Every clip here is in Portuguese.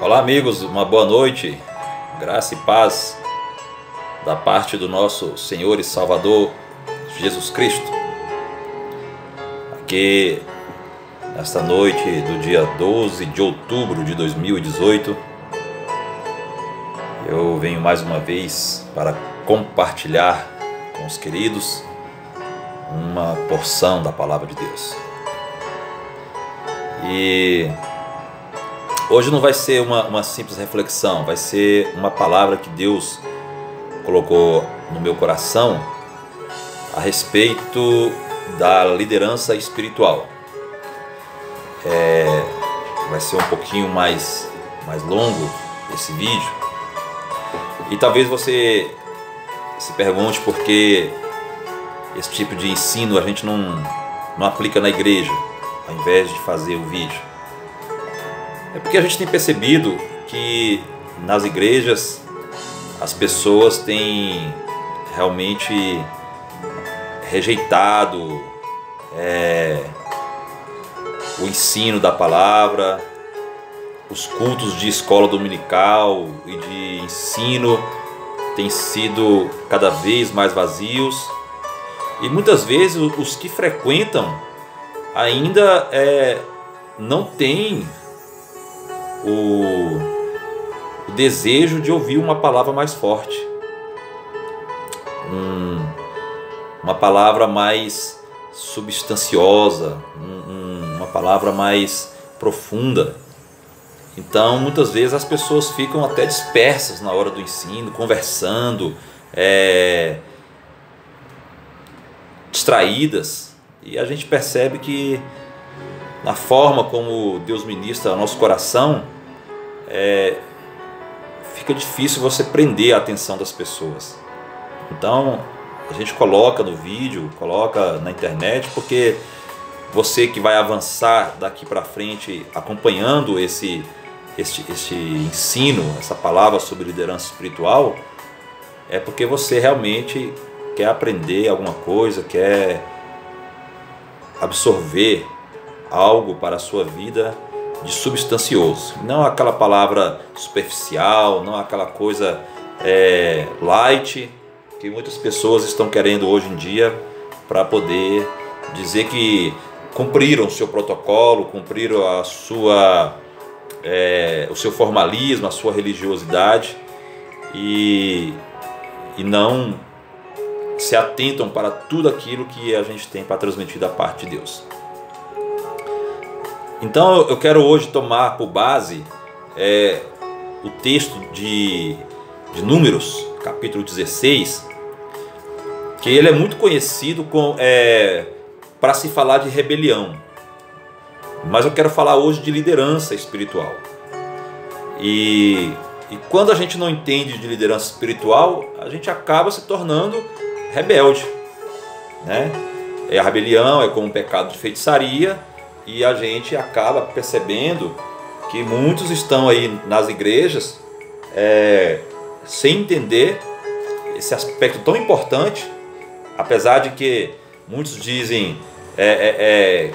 Olá amigos, uma boa noite, graça e paz da parte do nosso Senhor e Salvador Jesus Cristo. Aqui nesta noite do dia 12 de outubro de 2018, eu venho mais uma vez para compartilhar com os queridos uma porção da Palavra de Deus. E hoje não vai ser uma simples reflexão, vai ser uma palavra que Deus colocou no meu coração a respeito da liderança espiritual. Vai ser um pouquinho mais longo esse vídeo. E talvez você se pergunte por que esse tipo de ensino a gente não aplica na igreja, ao invés de fazer o vídeo. É porque a gente tem percebido que nas igrejas as pessoas têm realmente rejeitado o ensino da palavra, os cultos de escola dominical e de ensino têm sido cada vez mais vazios, e muitas vezes os que frequentam ainda não têm o desejo de ouvir uma palavra mais forte, uma palavra mais substanciosa, uma palavra mais profunda. Então muitas vezes as pessoas ficam até dispersas na hora do ensino, conversando, distraídas, e a gente percebe que na forma como Deus ministra ao nosso coração, fica difícil você prender a atenção das pessoas. Então a gente coloca no vídeo, coloca na internet, porque você que vai avançar daqui para frente acompanhando este ensino, essa palavra sobre liderança espiritual, é porque você realmente quer aprender alguma coisa, quer absorver algo para a sua vida de substancioso, não aquela palavra superficial, não aquela coisa light que muitas pessoas estão querendo hoje em dia para poder dizer que cumpriram o seu protocolo, cumpriram o seu formalismo, a sua religiosidade, e não se atentam para tudo aquilo que a gente tem para transmitir da parte de Deus. Então eu quero hoje tomar por base o texto de Números, capítulo 16, que ele é muito conhecido para se falar de rebelião. Mas eu quero falar hoje de liderança espiritual. E quando a gente não entende de liderança espiritual, a gente acaba se tornando rebelde, né? A rebelião é como um pecado de feitiçaria, e a gente acaba percebendo que muitos estão aí nas igrejas sem entender esse aspecto tão importante, apesar de que muitos dizem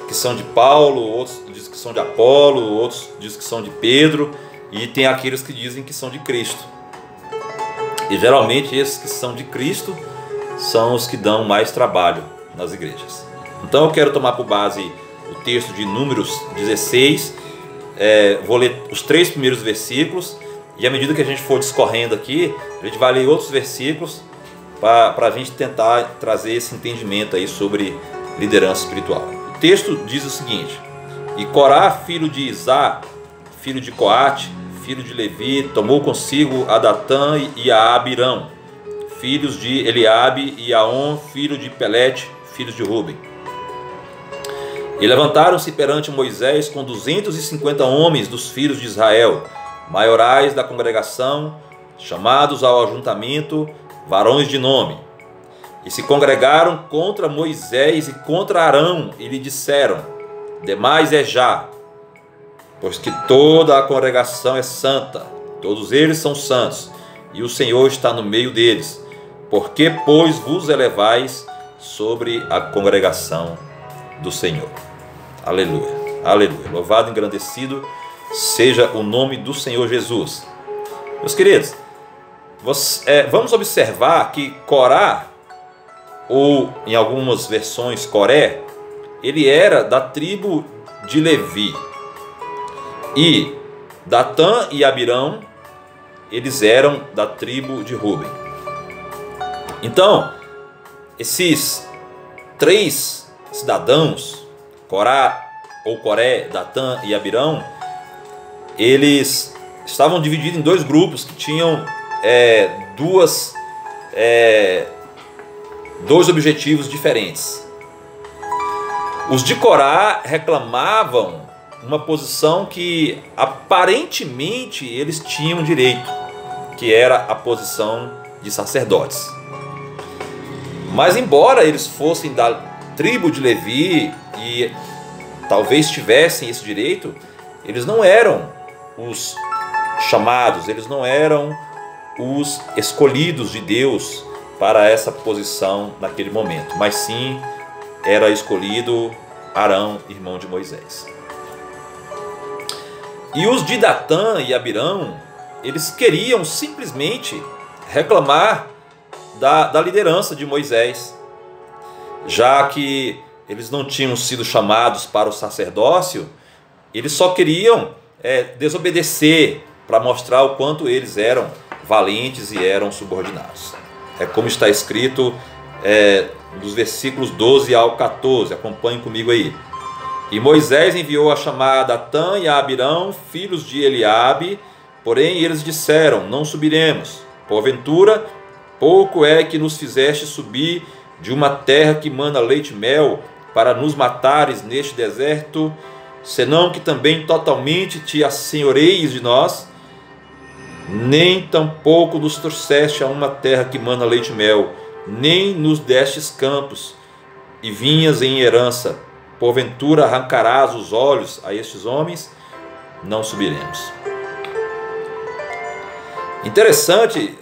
que são de Paulo, outros dizem que são de Apolo, outros dizem que são de Pedro, e tem aqueles que dizem que são de Cristo. E geralmente esses que são de Cristo são os que dão mais trabalho nas igrejas. Então eu quero tomar por base o texto de Números 16, vou ler os 3 primeiros versículos, e à medida que a gente for discorrendo aqui, a gente vai ler outros versículos para a gente tentar trazer esse entendimento aí sobre liderança espiritual. O texto diz o seguinte: E Corá, filho de Izá, filho de Coate, filho de Levi, tomou consigo a Datã e a Abirão, filhos de Eliabe, e Aon, filho de Pelete, filhos de Ruben. E levantaram-se perante Moisés com 250 homens dos filhos de Israel, maiorais da congregação, chamados ao ajuntamento, varões de nome. E se congregaram contra Moisés e contra Arão, e lhe disseram: Demais é já, pois que toda a congregação é santa, todos eles são santos, e o Senhor está no meio deles. Por que, pois, vos elevais sobre a congregação do Senhor? Aleluia, aleluia. Louvado e engrandecido seja o nome do Senhor Jesus. Meus queridos, vamos observar que Corá, ou em algumas versões Coré, ele era da tribo de Levi. E Datã e Abirão, eles eram da tribo de Ruben. Então, esses três cidadãos, Corá ou Coré, Datã e Abirão, eles estavam divididos em dois grupos que tinham dois objetivos diferentes. Os de Corá reclamavam uma posição que aparentemente eles tinham direito, que era a posição de sacerdotes. Mas embora eles fossem da tribo de Levi e talvez tivessem esse direito, eles não eram os chamados, eles não eram os escolhidos de Deus para essa posição naquele momento, mas sim era escolhido Arão, irmão de Moisés. E os de Datã e Abirão, eles queriam simplesmente reclamar da liderança de Moisés, já que eles não tinham sido chamados para o sacerdócio, eles só queriam desobedecer para mostrar o quanto eles eram valentes e eram subordinados. É como está escrito dos versículos 12 ao 14, acompanhem comigo aí. E Moisés enviou a chamar a Datã e a Abirão, filhos de Eliabe, porém eles disseram: não subiremos, porventura pouco é que nos fizeste subir de uma terra que mana leite e mel, para nos matares neste deserto, senão que também totalmente te assenhoreies de nós? Nem tampouco nos trouxeste a uma terra que mana leite e mel, nem nos destes campos e vinhas em herança. Porventura arrancarás os olhos a estes homens? Não subiremos. Interessante,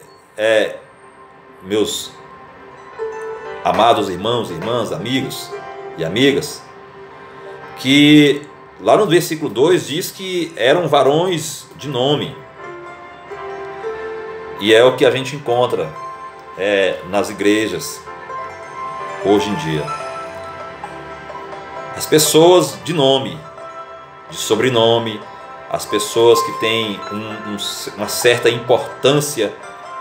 meus amados irmãos, irmãs, amigos e amigas, que lá no versículo 2 diz que eram varões de nome. E é o que a gente encontra nas igrejas hoje em dia. As pessoas de nome, de sobrenome, as pessoas que têm uma certa importância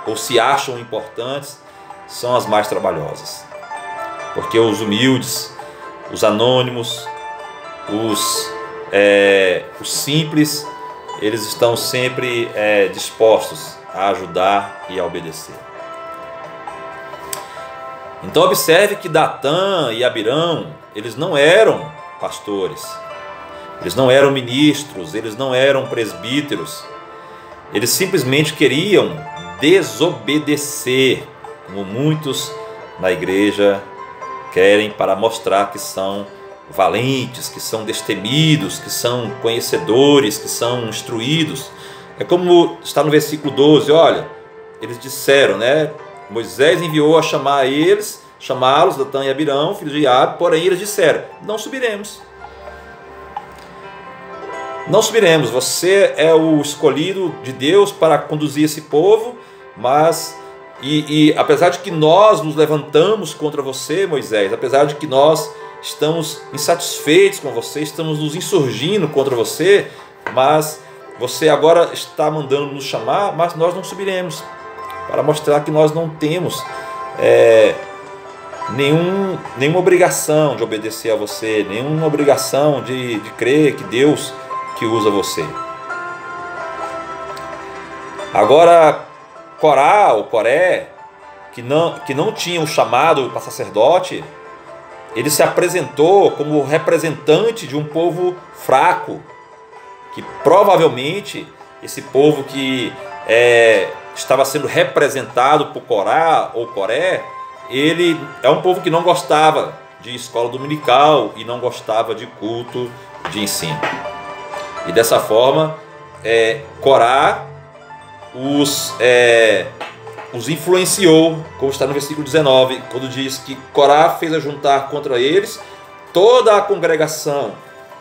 ou se acham importantes, são as mais trabalhosas. Porque os humildes, os anônimos, os simples, eles estão sempre dispostos a ajudar e a obedecer. Então observe que Datã e Abirão, eles não eram pastores, eles não eram ministros, eles não eram presbíteros, eles simplesmente queriam desobedecer, como muitos na igreja querem, para mostrar que são valentes, que são destemidos, que são conhecedores, que são instruídos. É como está no versículo 12, olha, eles disseram, Moisés enviou a chamá-los, Datã e Abirão, filhos de Eliabe, porém eles disseram: não subiremos. Não subiremos, você é o escolhido de Deus para conduzir esse povo, mas apesar de que nós nos levantamos contra você, Moisés, apesar de que nós estamos insatisfeitos com você, estamos nos insurgindo contra você, mas você agora está mandando nos chamar, mas nós não subiremos, para mostrar que nós não temos nenhuma obrigação de obedecer a você, nenhuma obrigação de crer que Deus que usa você. Agora, Corá ou Coré, que não tinha o chamado para sacerdote, ele se apresentou como representante de um povo fraco, que provavelmente esse povo que estava sendo representado por Corá ou Coré, ele é um povo que não gostava de escola dominical e não gostava de culto de ensino. E dessa forma, Corá os influenciou, como está no versículo 19, quando diz que Corá fez ajuntar contra eles toda a congregação,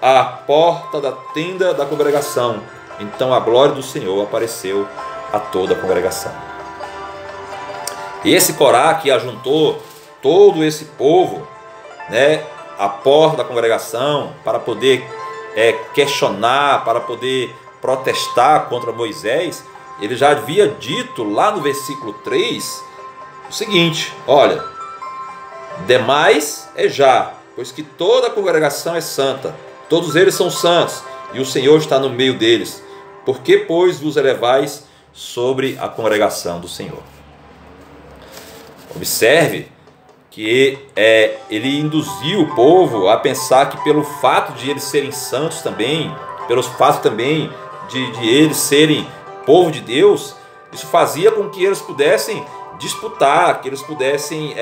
à porta da tenda da congregação. Então a glória do Senhor apareceu a toda a congregação. E esse Corá que ajuntou todo esse povo, né, à porta da congregação, para poder questionar, para poder protestar contra Moisés, ele já havia dito lá no versículo 3 o seguinte: olha, demais é já, pois que toda a congregação é santa, todos eles são santos, e o Senhor está no meio deles. Por que, pois, vos elevais sobre a congregação do Senhor? Observe que ele induziu o povo a pensar que pelo fato de eles serem santos também, pelo fato também de eles serem povo de Deus, isso fazia com que eles pudessem disputar, que eles pudessem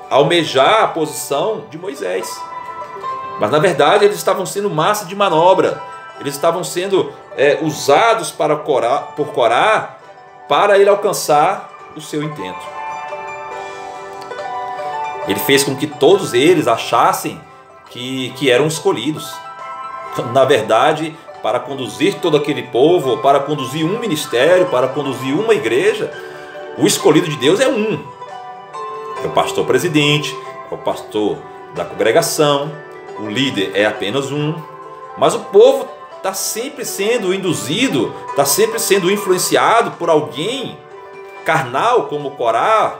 almejar a posição de Moisés. Mas na verdade eles estavam sendo massa de manobra, eles estavam sendo usados por Corá para ele alcançar o seu intento. Ele fez com que todos eles achassem que eram escolhidos. Na verdade, para conduzir todo aquele povo, para conduzir um ministério, para conduzir uma igreja, o escolhido de Deus é um. É o pastor presidente, é o pastor da congregação, o líder é apenas um. Mas o povo está sempre sendo induzido, está sempre sendo influenciado por alguém carnal como Corá,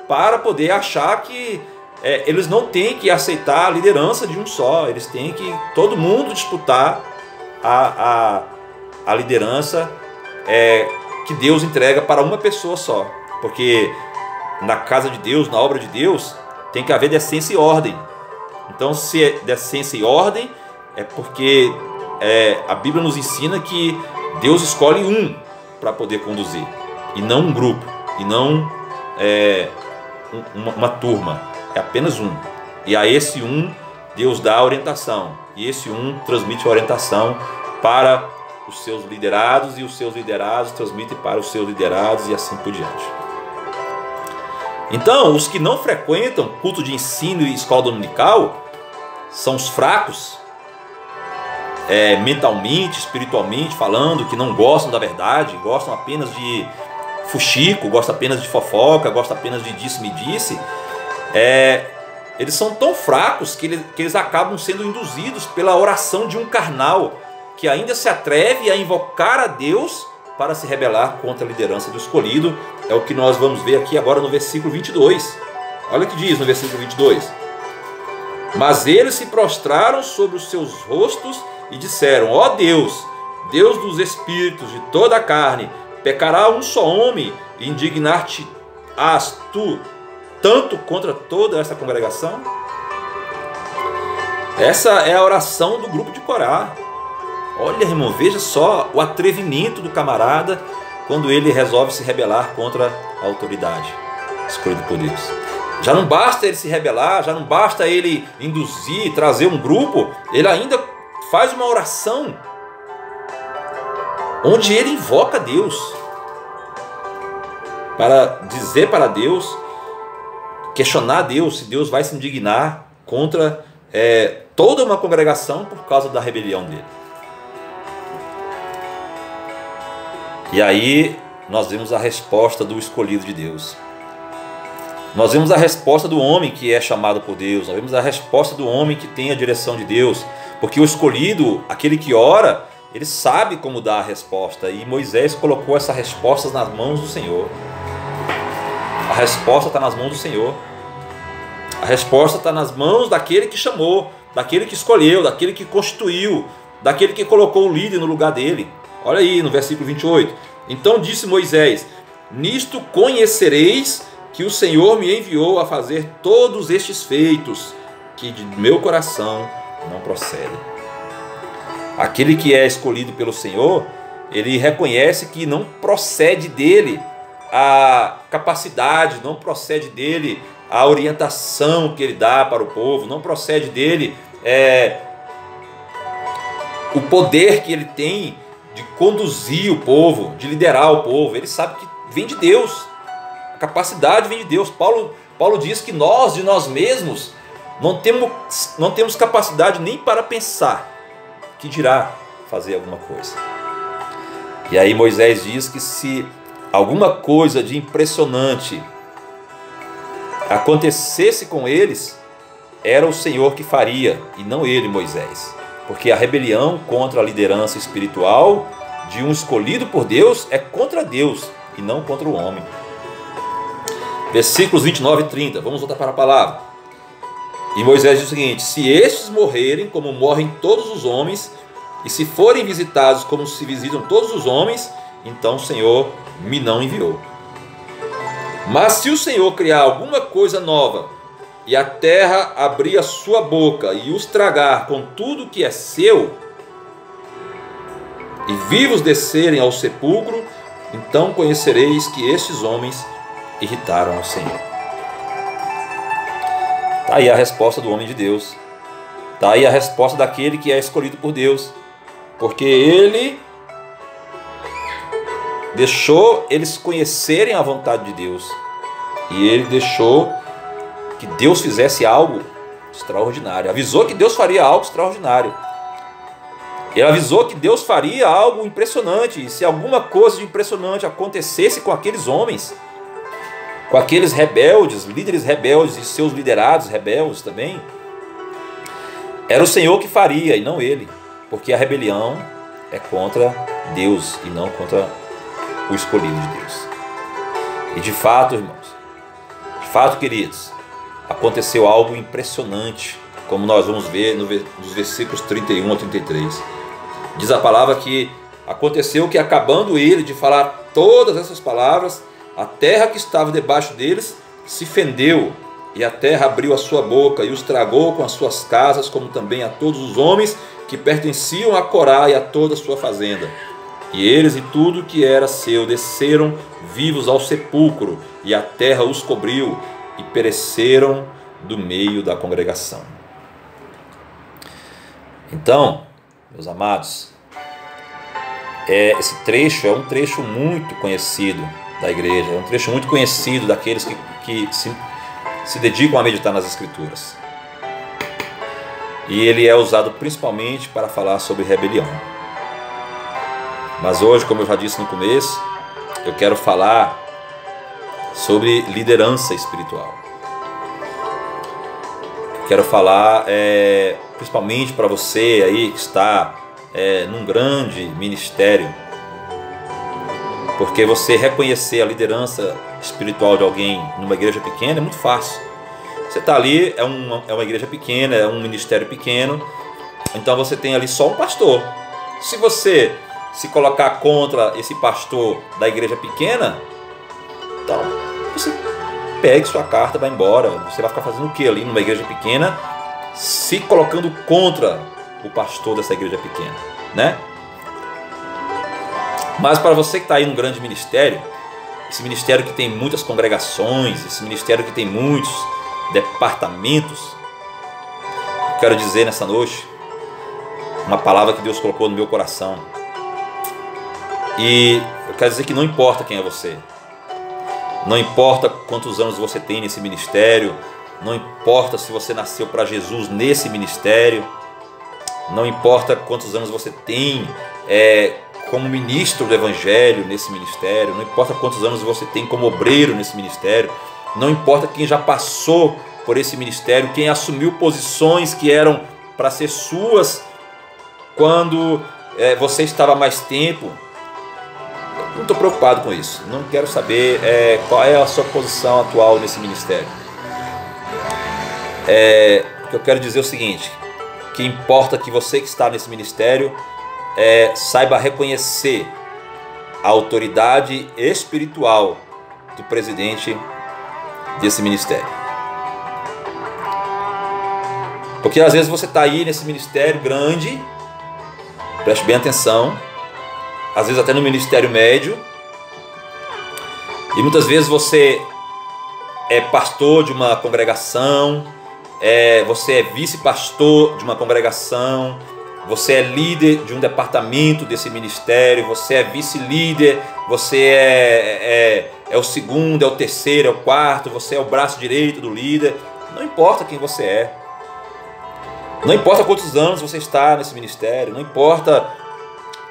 para poder achar que eles não têm que aceitar a liderança de um só, eles têm que todo mundo disputar a liderança que Deus entrega para uma pessoa só, porque na casa de Deus, na obra de Deus, tem que haver decência e ordem. Então, se é decência e ordem, é porque a Bíblia nos ensina que Deus escolhe um para poder conduzir, e não um grupo, e não uma turma, é apenas um. E a esse um Deus dá a orientação, e esse um transmite a orientação para os seus liderados, e os seus liderados transmitem para os seus liderados, e assim por diante. Então, os que não frequentam culto de ensino e escola dominical são os fracos, mentalmente, espiritualmente falando, que não gostam da verdade, gostam apenas de fuxico, gostam apenas de fofoca, gostam apenas de disse-me-disse. Eles são tão fracos que eles acabam sendo induzidos pela oração de um carnal que ainda se atreve a invocar a Deus para se rebelar contra a liderança do escolhido. É o que nós vamos ver aqui agora no versículo 22. Olha o que diz no versículo 22. Mas eles se prostraram sobre os seus rostos e disseram: ó Deus, Deus dos espíritos de toda a carne, pecará um só homem e indignar-te-ás tu tanto contra toda essa congregação? Essa é a oração do grupo de Corá. Olha, irmão, veja só o atrevimento do camarada quando ele resolve se rebelar contra a autoridade escolhida por Deus. Já não basta ele se rebelar, já não basta ele induzir, trazer um grupo, ele ainda faz uma oração onde ele invoca Deus para dizer para Deus, questionar Deus se Deus vai se indignar contra toda uma congregação por causa da rebelião dele. E aí nós vemos a resposta do escolhido de Deus. Nós vemos a resposta do homem que é chamado por Deus. Nós vemos a resposta do homem que tem a direção de Deus. Porque o escolhido, aquele que ora, ele sabe como dar a resposta. E Moisés colocou essa resposta nas mãos do Senhor. A resposta está nas mãos do Senhor. A resposta está nas mãos daquele que chamou, daquele que escolheu, daquele que constituiu, daquele que colocou o líder no lugar dele. Olha aí no versículo 28. Então disse Moisés: nisto conhecereis que o Senhor me enviou a fazer todos estes feitos, que de meu coração não procedem. Aquele que é escolhido pelo Senhor, ele reconhece que não procede dele a capacidade, não procede dele a orientação que ele dá para o povo, não procede dele o poder que ele tem de conduzir o povo, de liderar o povo. Ele sabe que vem de Deus, a capacidade vem de Deus. Paulo diz que nós, de nós mesmos, não temos capacidade nem para pensar, que dirá fazer alguma coisa. E aí Moisés diz que se alguma coisa de impressionante acontecesse com eles, era o Senhor que faria, e não ele, Moisés. Porque a rebelião contra a liderança espiritual de um escolhido por Deus é contra Deus e não contra o homem. Versículos 29 e 30, vamos voltar para a palavra. E Moisés diz o seguinte: se estes morrerem como morrem todos os homens, e se forem visitados como se visitam todos os homens, então o Senhor me não enviou. Mas se o Senhor criar alguma coisa nova, e a terra abrir a sua boca e os tragar com tudo que é seu, e vivos descerem ao sepulcro, então conhecereis que estes homens irritaram ao Senhor. Está aí a resposta do homem de Deus. Está aí a resposta daquele que é escolhido por Deus. Porque ele deixou eles conhecerem a vontade de Deus. E ele deixou que Deus fizesse algo extraordinário. Avisou que Deus faria algo extraordinário. Ele avisou que Deus faria algo impressionante. E se alguma coisa de impressionante acontecesse com aqueles homens, com aqueles rebeldes, líderes rebeldes e seus liderados rebeldes também, era o Senhor que faria e não ele. Porque a rebelião é contra Deus e não contra o escolhido de Deus. E de fato, irmãos, de fato, queridos, aconteceu algo impressionante, como nós vamos ver nos versículos 31 a 33. Diz a palavra que aconteceu que, acabando ele de falar todas essas palavras, a terra que estava debaixo deles se fendeu, e a terra abriu a sua boca e os tragou com as suas casas, como também a todos os homens que pertenciam a Corá e a toda a sua fazenda. E eles e tudo que era seu desceram vivos ao sepulcro, e a terra os cobriu, e pereceram do meio da congregação. Então, meus amados, esse trecho é um trecho muito conhecido da igreja, é um trecho muito conhecido daqueles que se dedicam a meditar nas Escrituras. E ele é usado principalmente para falar sobre rebelião. Mas hoje, como eu já disse no começo, eu quero falar sobre liderança espiritual. Quero falar principalmente para você aí que está num grande ministério, porque você reconhecer a liderança espiritual de alguém numa igreja pequena é muito fácil. Você está ali, é uma igreja pequena, é um ministério pequeno, então você tem ali só um pastor. Se você se colocar contra esse pastor da igreja pequena, então você pegue sua carta e vai embora. Você vai ficar fazendo o que ali numa igreja pequena, se colocando contra o pastor dessa igreja pequena, né? Mas para você que está aí num grande ministério, esse ministério que tem muitas congregações, esse ministério que tem muitos departamentos, eu quero dizer nessa noite uma palavra que Deus colocou no meu coração. E eu quero dizer que não importa quem é você, não importa quantos anos você tem nesse ministério, não importa se você nasceu para Jesus nesse ministério, não importa quantos anos você tem como ministro do Evangelho nesse ministério, não importa quantos anos você tem como obreiro nesse ministério, não importa quem já passou por esse ministério, quem assumiu posições que eram para ser suas quando você estava mais tempo. Eu não estou preocupado com isso, não quero saber qual é a sua posição atual nesse ministério. O que eu quero dizer é o seguinte: que importa que você que está nesse ministério saiba reconhecer a autoridade espiritual do presidente desse ministério. Porque às vezes você está aí nesse ministério grande, preste bem atenção, às vezes até no ministério médio, e muitas vezes você é pastor de uma congregação, você é vice-pastor de uma congregação, você é líder de um departamento desse ministério, você é vice-líder, você é o segundo, é o terceiro, é o quarto, você é o braço direito do líder. Não importa quem você é, Não importa quantos anos você está nesse ministério, não importa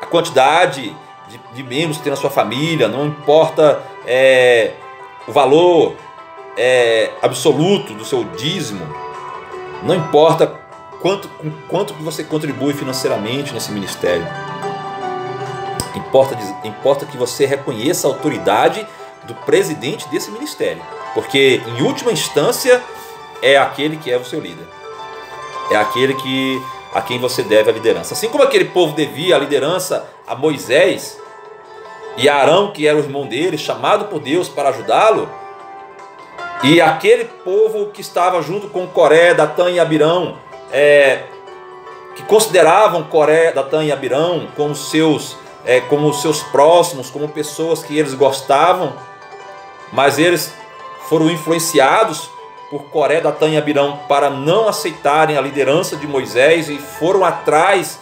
a quantidade de membros que tem na sua família, não importa o valor absoluto do seu dízimo, não importa quanto que você contribui financeiramente nesse ministério. Importa que você reconheça a autoridade do presidente desse ministério, porque em última instância é aquele que é o seu líder, é aquele a quem você deve a liderança. Assim como aquele povo devia a liderança a Moisés e a Arão, que era o irmão dele, chamado por Deus para ajudá-lo, e aquele povo que estava junto com Coré, Datã e Abirão, que consideravam Coré, Datã e Abirão como seus próximos, como pessoas que eles gostavam, mas eles foram influenciados por Coré, Datã e Abirão para não aceitarem a liderança de Moisés e foram atrás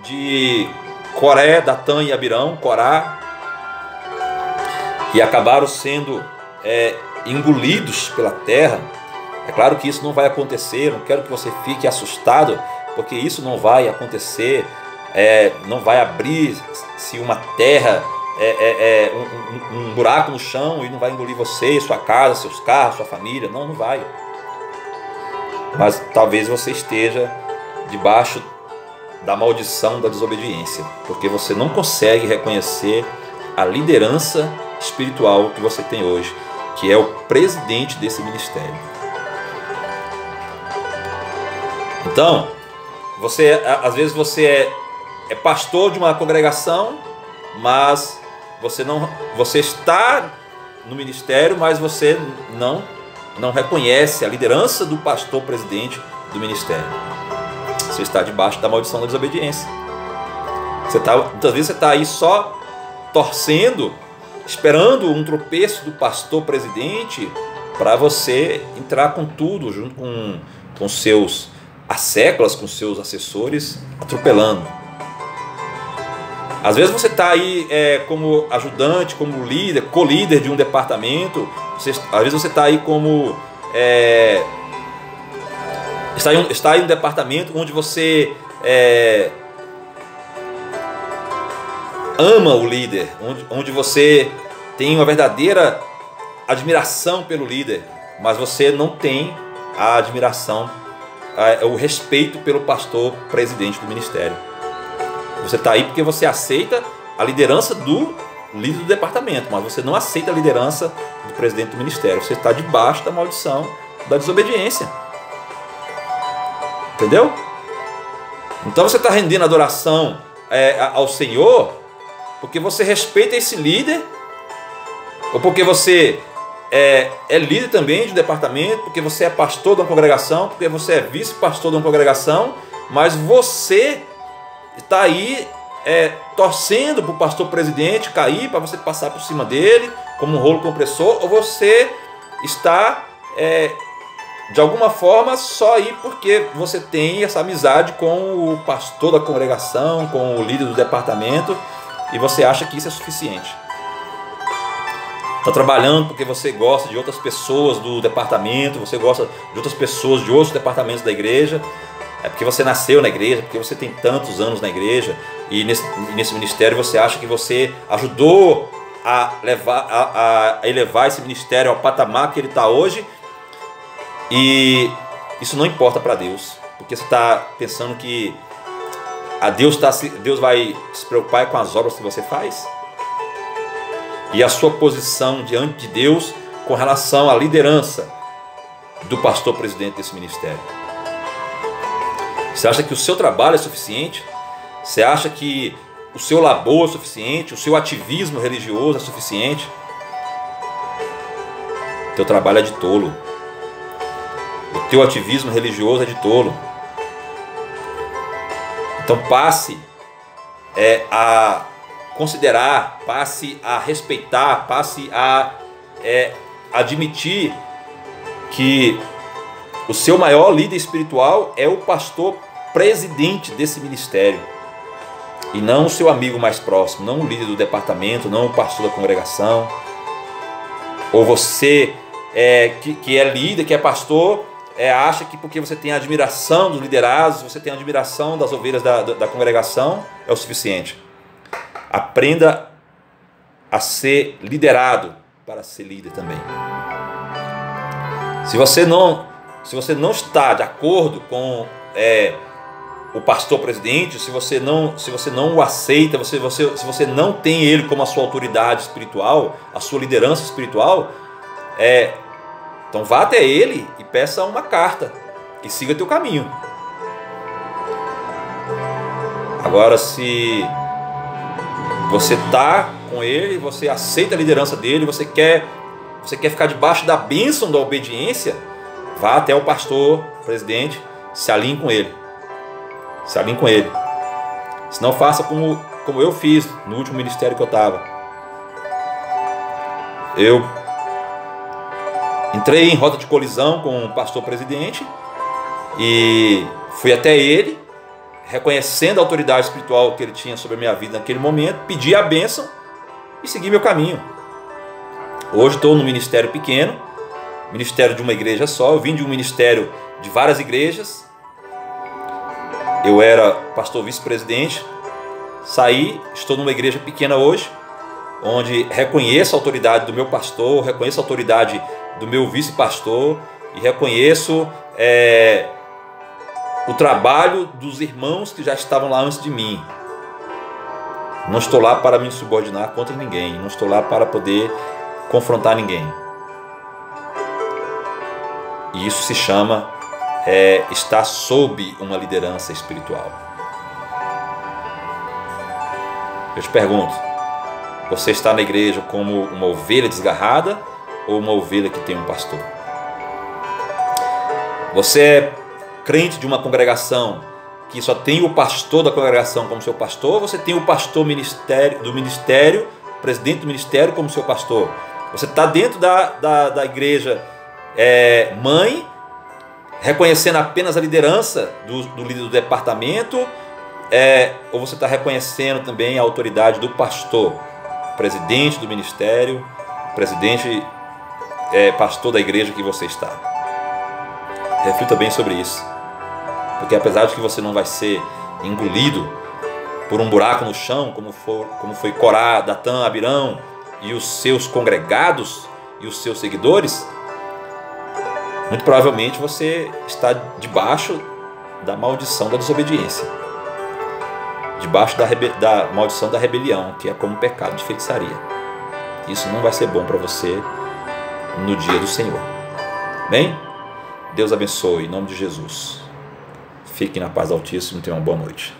de Coré, Datã e Abirão, Corá, e acabaram sendo engolidos pela terra. É claro que isso não vai acontecer, não quero que você fique assustado, porque isso não vai acontecer, não vai abrir-se uma terra, um buraco no chão e não vai engolir você, sua casa, seus carros, sua família, não vai. Mas talvez você esteja debaixo da maldição da desobediência, porque você não consegue reconhecer a liderança espiritual que você tem hoje, que é o presidente desse ministério. Então, às vezes você é pastor de uma congregação, mas você está no ministério, mas você não reconhece a liderança do pastor presidente do ministério. Você está debaixo da maldição da desobediência. Muitas vezes você está aí só torcendo, esperando um tropeço do pastor presidente para você entrar com tudo, junto com seus asseclas, com seus assessores, atropelando. Às vezes você está aí como ajudante, como líder, co-líder de um departamento. Às vezes você está aí como está em um departamento onde você ama o líder, onde você tem uma verdadeira admiração pelo líder, mas você não tem a admiração, o respeito pelo pastor presidente do ministério. Você está aí porque você aceita a liderança do líder do departamento, mas você não aceita a liderança do presidente do ministério. Você está debaixo da maldição da desobediência. Entendeu? Então você está rendendo adoração ao Senhor porque você respeita esse líder, ou porque você é líder também de um departamento, porque você é pastor de uma congregação, porque você é vice-pastor de uma congregação, mas você está aí torcendo para o pastor presidente cair, para você passar por cima dele como um rolo compressor, ou você está de alguma forma só aí porque você tem essa amizade com o pastor da congregação, com o líder do departamento, e você acha que isso é suficiente. Está trabalhando porque você gosta de outras pessoas do departamento, você gosta de outras pessoas de outros departamentos da igreja, é porque você nasceu na igreja, porque você tem tantos anos na igreja, e nesse ministério você acha que você ajudou a elevar esse ministério ao patamar que ele está hoje, e isso não importa para Deus, porque você está pensando que Deus vai se preocupar com as obras que você faz, e a sua posição diante de Deus com relação à liderança do pastor presidente desse ministério. Você acha que o seu trabalho é suficiente? Você acha que o seu labor é suficiente? O seu ativismo religioso é suficiente? O teu trabalho é de tolo. O teu ativismo religioso é de tolo. Então passe a considerar, passe a respeitar, passe a admitir que o seu maior líder espiritual é o pastor presidente desse ministério, e não o seu amigo mais próximo, não o líder do departamento, não o pastor da congregação, ou você que é líder, que é pastor, acha que porque você tem a admiração dos liderados, você tem a admiração das ovelhas da congregação, é o suficiente. Aprenda a ser liderado para ser líder também. Se você não está de acordo com o pastor presidente, se você não o aceita, se você não tem ele como a sua autoridade espiritual, a sua liderança espiritual, então vá até ele e peça uma carta e siga teu caminho. Agora, se você está com ele, você aceita a liderança dele, você quer ficar debaixo da bênção da obediência, vá até o pastor presidente, se alinhe com ele. Se alinhe com ele. Se não, faça como eu fiz no último ministério que eu estava. Eu entrei em rota de colisão com o pastor presidente e fui até ele, reconhecendo a autoridade espiritual que ele tinha sobre a minha vida naquele momento, pedi a bênção e segui meu caminho. Hoje estou no ministério pequeno, ministério de uma igreja só. Eu vim de um ministério de várias igrejas. Eu era pastor vice-presidente, saí, estou numa igreja pequena hoje, onde reconheço a autoridade do meu pastor, reconheço a autoridade do meu vice-pastor e reconheço o trabalho dos irmãos que já estavam lá antes de mim. Não estou lá para me subordinar contra ninguém, não estou lá para poder confrontar ninguém. E isso se chama estar sob uma liderança espiritual. Eu te pergunto, você está na igreja como uma ovelha desgarrada ou uma ovelha que tem um pastor? Você é crente de uma congregação que só tem o pastor da congregação como seu pastor, ou você tem o pastor do ministério, o presidente do ministério como seu pastor? Você está dentro da igreja mãe, reconhecendo apenas a liderança do líder do departamento, ou você está reconhecendo também a autoridade do pastor, presidente do ministério, presidente, pastor da igreja que você está? Reflita bem sobre isso, porque apesar de que você não vai ser engolido por um buraco no chão, como foi Corá, Datã, Abirão e os seus congregados e os seus seguidores, muito provavelmente você está debaixo da maldição da desobediência, debaixo da maldição da rebelião, que é como pecado de feitiçaria. Isso não vai ser bom para você no dia do Senhor. Bem? Deus abençoe, em nome de Jesus. Fique na paz do Altíssimo e tenha uma boa noite.